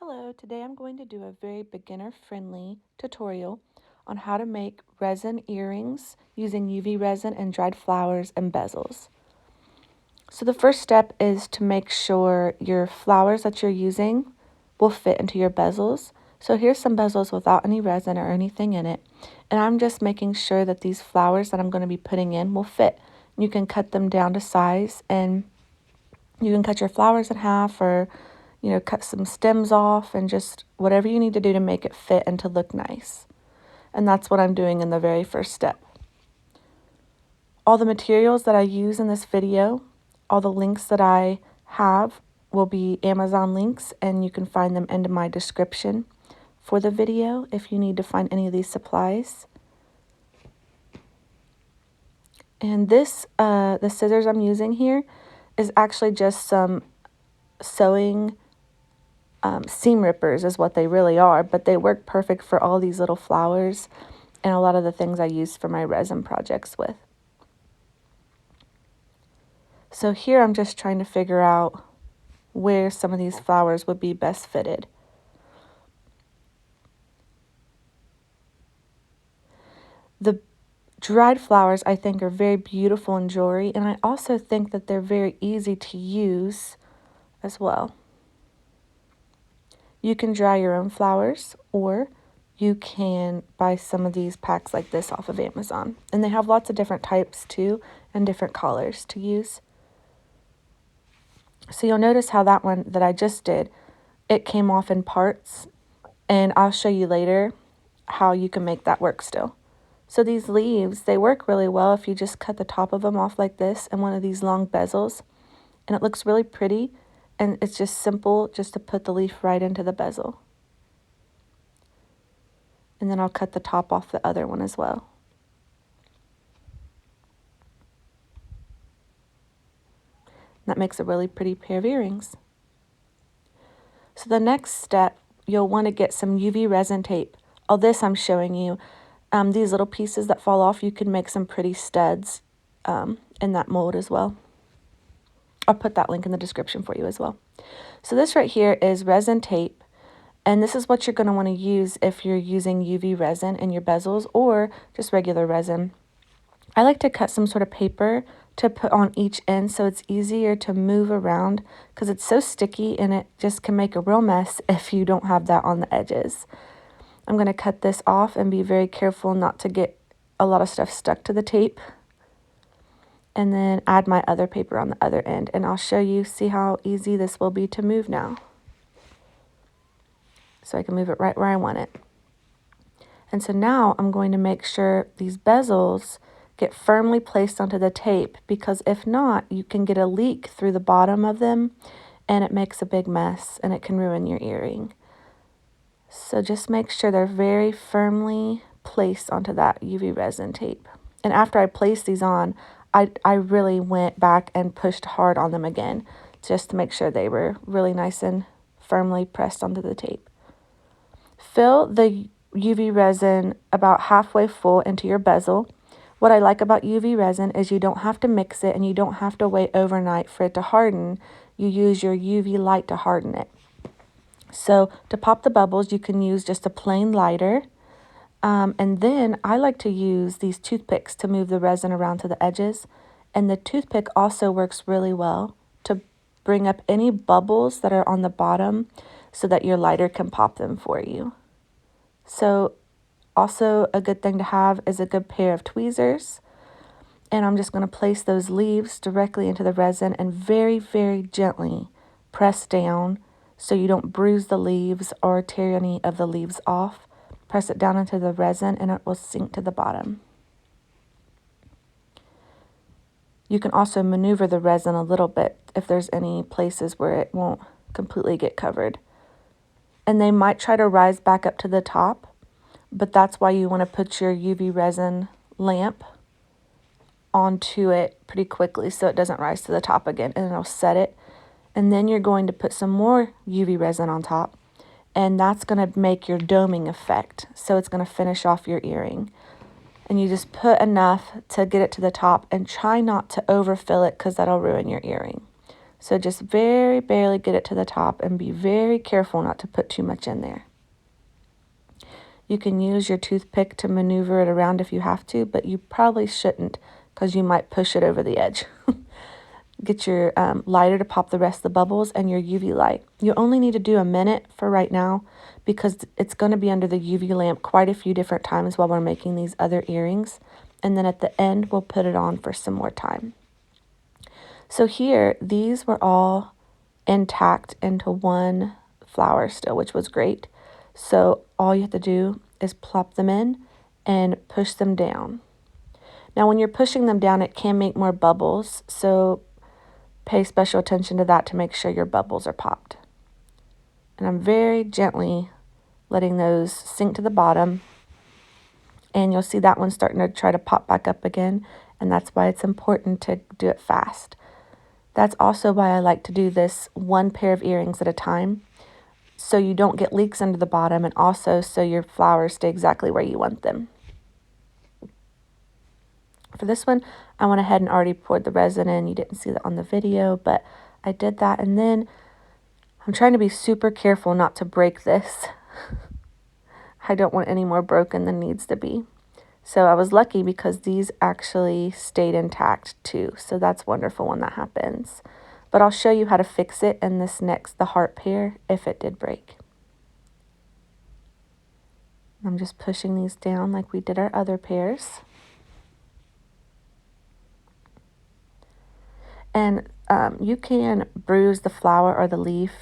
Hello, today I'm going to do a very beginner-friendly tutorial on how to make resin earrings using UV resin and dried flowers and bezels. So the first step is to make sure your flowers that you're using will fit into your bezels. So here's some bezels without any resin or anything in it. And I'm just making sure that these flowers that I'm going to be putting in will fit. You can cut them down to size, and you can cut your flowers in half, or cut some stems off, and just whatever you need to do to make it fit and to look nice. And that's what I'm doing in the very first step. All the materials that I use in this video, all the links that I have will be Amazon links, and you can find them into my description for the video if you need to find any of these supplies. And this, the scissors I'm using here is actually just some sewing seam rippers is what they really are, but they work perfect for all these little flowers and a lot of the things I use for my resin projects with. So here I'm just trying to figure out where some of these flowers would be best fitted. The dried flowers I think are very beautiful in jewelry, and I also think that they're very easy to use as well. You can dry your own flowers, or you can buy some of these packs like this off of Amazon. And they have lots of different types too, and different colors to use. So you'll notice how that one that I just did, it came off in parts, and I'll show you later how you can make that work still. So these leaves, they work really well if you just cut the top of them off like this in one of these long bezels, and it looks really pretty. And it's just simple just to put the leaf right into the bezel. And then I'll cut the top off the other one as well. That makes a really pretty pair of earrings. So the next step, you'll want to get some UV resin tape. All this I'm showing you, these little pieces that fall off, you can make some pretty studs in that mold as well. I'll put that link in the description for you as well. So this right here is resin tape, and this is what you're going to want to use if you're using UV resin in your bezels or just regular resin. I like to cut some sort of paper to put on each end so it's easier to move around, because it's so sticky and it just can make a real mess if you don't have that on the edges. I'm going to cut this off and be very careful not to get a lot of stuff stuck to the tape. And then add my other paper on the other end, and I'll show you, see how easy this will be to move now. So I can move it right where I want it. And so now I'm going to make sure these bezels get firmly placed onto the tape, because if not, you can get a leak through the bottom of them and it makes a big mess and it can ruin your earring. So just make sure they're very firmly placed onto that UV resin tape. And after I place these on, I really went back and pushed hard on them again just to make sure they were really nice and firmly pressed onto the tape. Fill the UV resin about halfway full into your bezel. What I like about UV resin is you don't have to mix it and you don't have to wait overnight for it to harden. You use your UV light to harden it. So to pop the bubbles, you can use just a plain lighter. And then I like to use these toothpicks to move the resin around to the edges. And the toothpick also works really well to bring up any bubbles that are on the bottom so that your lighter can pop them for you. So also a good thing to have is a good pair of tweezers. And I'm just going to place those leaves directly into the resin and very, very gently press down so you don't bruise the leaves or tear any of the leaves off. Press it down into the resin and it will sink to the bottom. You can also maneuver the resin a little bit if there's any places where it won't completely get covered. And they might try to rise back up to the top, but that's why you want to put your UV resin lamp onto it pretty quickly so it doesn't rise to the top again, and it'll set it. And then you're going to put some more UV resin on top. And that's going to make your doming effect. So it's going to finish off your earring. And you just put enough to get it to the top, and try not to overfill it because that'll ruin your earring. So just very barely get it to the top and be very careful not to put too much in there. You can use your toothpick to maneuver it around if you have to, but you probably shouldn't because you might push it over the edge. Get your lighter to pop the rest of the bubbles and your UV light. You only need to do a minute for right now because it's going to be under the UV lamp quite a few different times while we're making these other earrings. And then at the end, we'll put it on for some more time. So here, these were all intact into one flower still, which was great. So all you have to do is plop them in and push them down. Now when you're pushing them down, it can make more bubbles, so pay special attention to that to make sure your bubbles are popped. And I'm very gently letting those sink to the bottom, and you'll see that one starting to try to pop back up again, and that's why it's important to do it fast. That's also why I like to do this one pair of earrings at a time, so you don't get leaks under the bottom, and also so your flowers stay exactly where you want them. For this one, I went ahead and already poured the resin in. You didn't see that on the video, but I did that. And then I'm trying to be super careful not to break this. I don't want any more broken than needs to be. So I was lucky because these actually stayed intact too. So that's wonderful when that happens. But I'll show you how to fix it in this next, the heart pair, if it did break. I'm just pushing these down like we did our other pairs. And you can bruise the flower or the leaf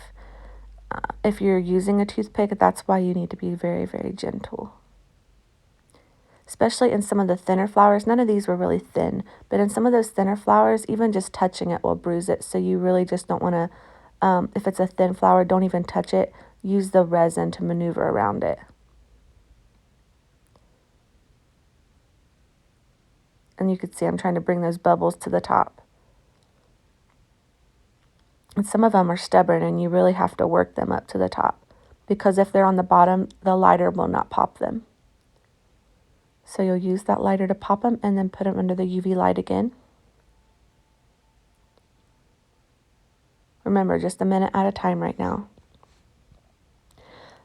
if you're using a toothpick. That's why you need to be very, very gentle. Especially in some of the thinner flowers. None of these were really thin, but in some of those thinner flowers, even just touching it will bruise it. So you really just don't want to, if it's a thin flower, don't even touch it. Use the resin to maneuver around it. And you can see I'm trying to bring those bubbles to the top. And some of them are stubborn and you really have to work them up to the top, because if they're on the bottom, the lighter will not pop them. So you'll use that lighter to pop them and then put them under the UV light again. Remember, just a minute at a time right now.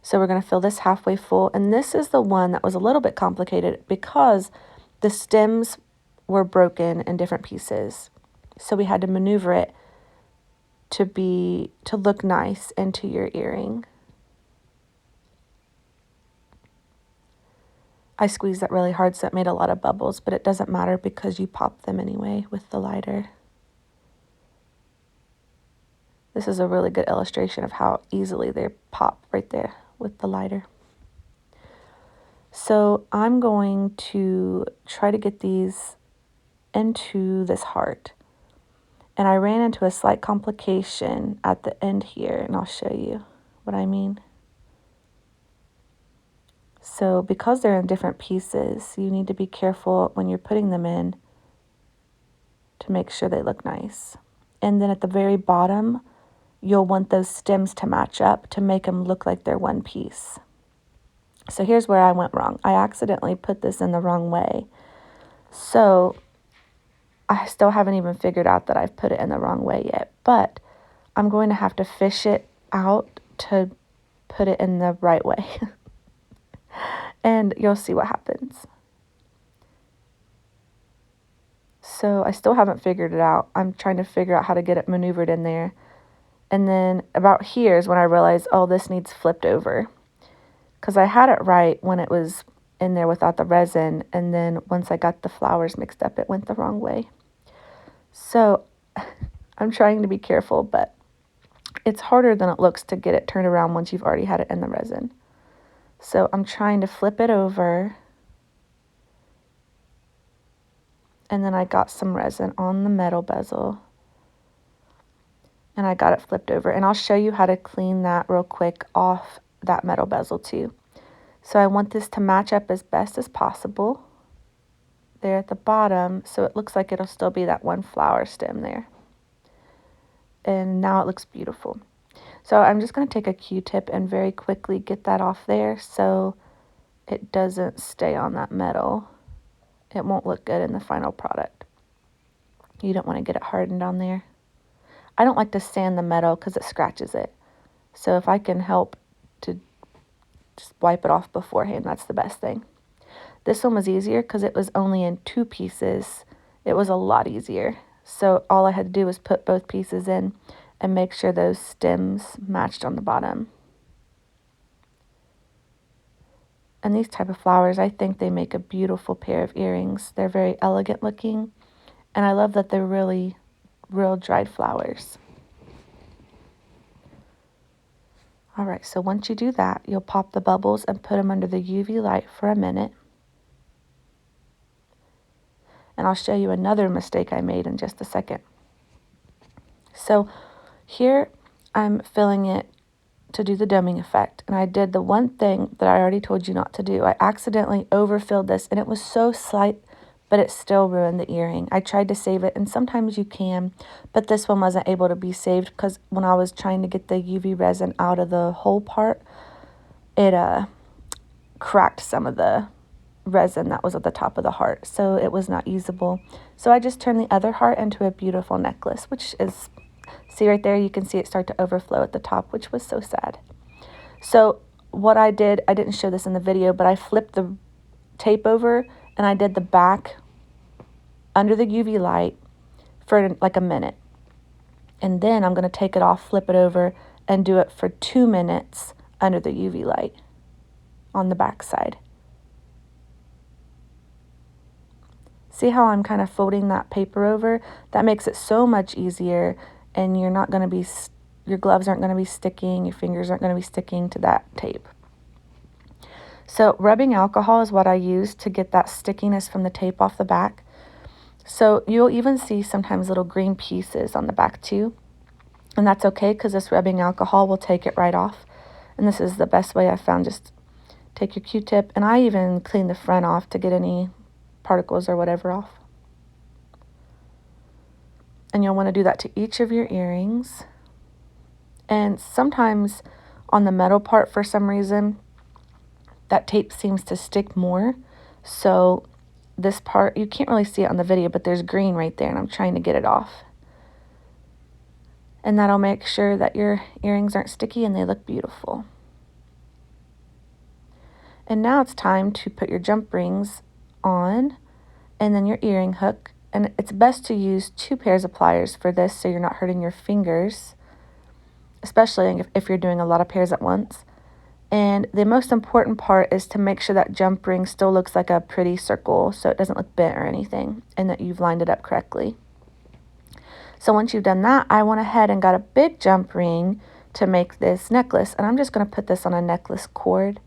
So we're going to fill this halfway full. And this is the one that was a little bit complicated because the stems were broken in different pieces. So we had to maneuver it to look nice into your earring. I squeezed that really hard so it made a lot of bubbles, but it doesn't matter because you pop them anyway with the lighter. This is a really good illustration of how easily they pop right there with the lighter. So I'm going to try to get these into this heart. And I ran into a slight complication at the end here, and I'll show you what I mean. So because they're in different pieces, you need to be careful when you're putting them in to make sure they look nice. And then at the very bottom, you'll want those stems to match up to make them look like they're one piece. So here's where I went wrong. I accidentally put this in the wrong way. So I still haven't even figured out that I've put it in the wrong way yet, but I'm going to have to fish it out to put it in the right way. And you'll see what happens. So I still haven't figured it out. I'm trying to figure out how to get it maneuvered in there. And then about here is when I realized, oh, this needs flipped over. Because I had it right when it was in there without the resin. And then once I got the flowers mixed up, it went the wrong way. So I'm trying to be careful, but it's harder than it looks to get it turned around once you've already had it in the resin. So I'm trying to flip it over. And then I got some resin on the metal bezel. And I got it flipped over. And I'll show you how to clean that real quick off that metal bezel too. So I want this to match up as best as possible there at the bottom, so it looks like it'll still be that one flower stem there. And now it looks beautiful. So I'm just going to take a Q-tip and very quickly get that off there so it doesn't stay on that metal. It won't look good in the final product. You don't want to get it hardened on there. I don't like to sand the metal because it scratches it. So if I can help to just wipe it off beforehand, that's the best thing. This one was easier because it was only in 2 pieces. It was a lot easier. So all I had to do was put both pieces in and make sure those stems matched on the bottom. And these type of flowers, I think they make a beautiful pair of earrings. They're very elegant looking, and I love that they're really real dried flowers. All right, so once you do that, you'll pop the bubbles and put them under the UV light for a minute. And I'll show you another mistake I made in just a second. So here I'm filling it to do the doming effect, and I did the one thing that I already told you not to do. I accidentally overfilled this, and it was so slight, but it still ruined the earring. I tried to save it, and sometimes you can, but this one wasn't able to be saved because when I was trying to get the UV resin out of the whole part, it cracked some of the resin that was at the top of the heart, so it was not usable. So I just turned the other heart into a beautiful necklace, which is, see right there, you can see it start to overflow at the top, which was so sad. So what I did, I didn't show this in the video, but I flipped the tape over and I did the back under the UV light for like a minute. And then I'm going to take it off, flip it over, and do it for 2 minutes under the UV light on the back side. See how I'm kind of folding that paper over? That makes it so much easier, and you're not going to be, your gloves aren't going to be sticking, your fingers aren't going to be sticking to that tape. So rubbing alcohol is what I use to get that stickiness from the tape off the back. So you'll even see sometimes little green pieces on the back too. And that's okay because this rubbing alcohol will take it right off. And this is the best way I found. Just take your Q-tip, and I even clean the front off to get any particles or whatever off. And you'll want to do that to each of your earrings. And sometimes on the metal part, for some reason, that tape seems to stick more. So this part, you can't really see it on the video, but there's green right there, and I'm trying to get it off. And that'll make sure that your earrings aren't sticky and they look beautiful. And now it's time to put your jump rings on, and then your earring hook. And it's best to use 2 pairs of pliers for this so you're not hurting your fingers, especially if you're doing a lot of pairs at once. And the most important part is to make sure that jump ring still looks like a pretty circle so it doesn't look bent or anything, and that you've lined it up correctly. So once you've done that, I went ahead and got a big jump ring to make this necklace. And I'm just going to put this on a necklace cord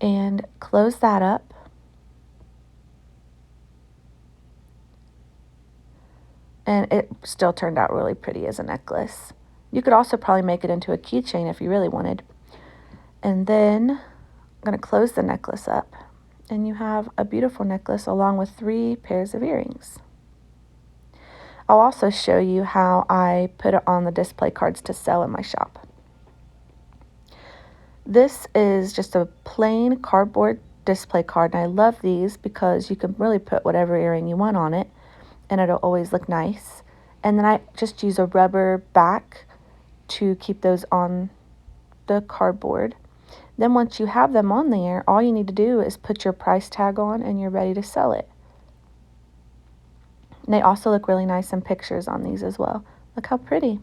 and close that up. And it still turned out really pretty as a necklace. You could also probably make it into a keychain if you really wanted. And then I'm going to close the necklace up. And you have a beautiful necklace along with 3 pairs of earrings. I'll also show you how I put it on the display cards to sell in my shop. This is just a plain cardboard display card, and I love these because you can really put whatever earring you want on it, and it'll always look nice. And then I just use a rubber back to keep those on the cardboard. Then once you have them on there, all you need to do is put your price tag on and you're ready to sell it. And they also look really nice in pictures on these as well. Look how pretty.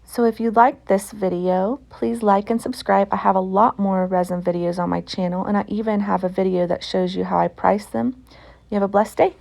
So if you liked this video, please like and subscribe. I have a lot more resin videos on my channel, and I even have a video that shows you how I price them. You have a blessed day.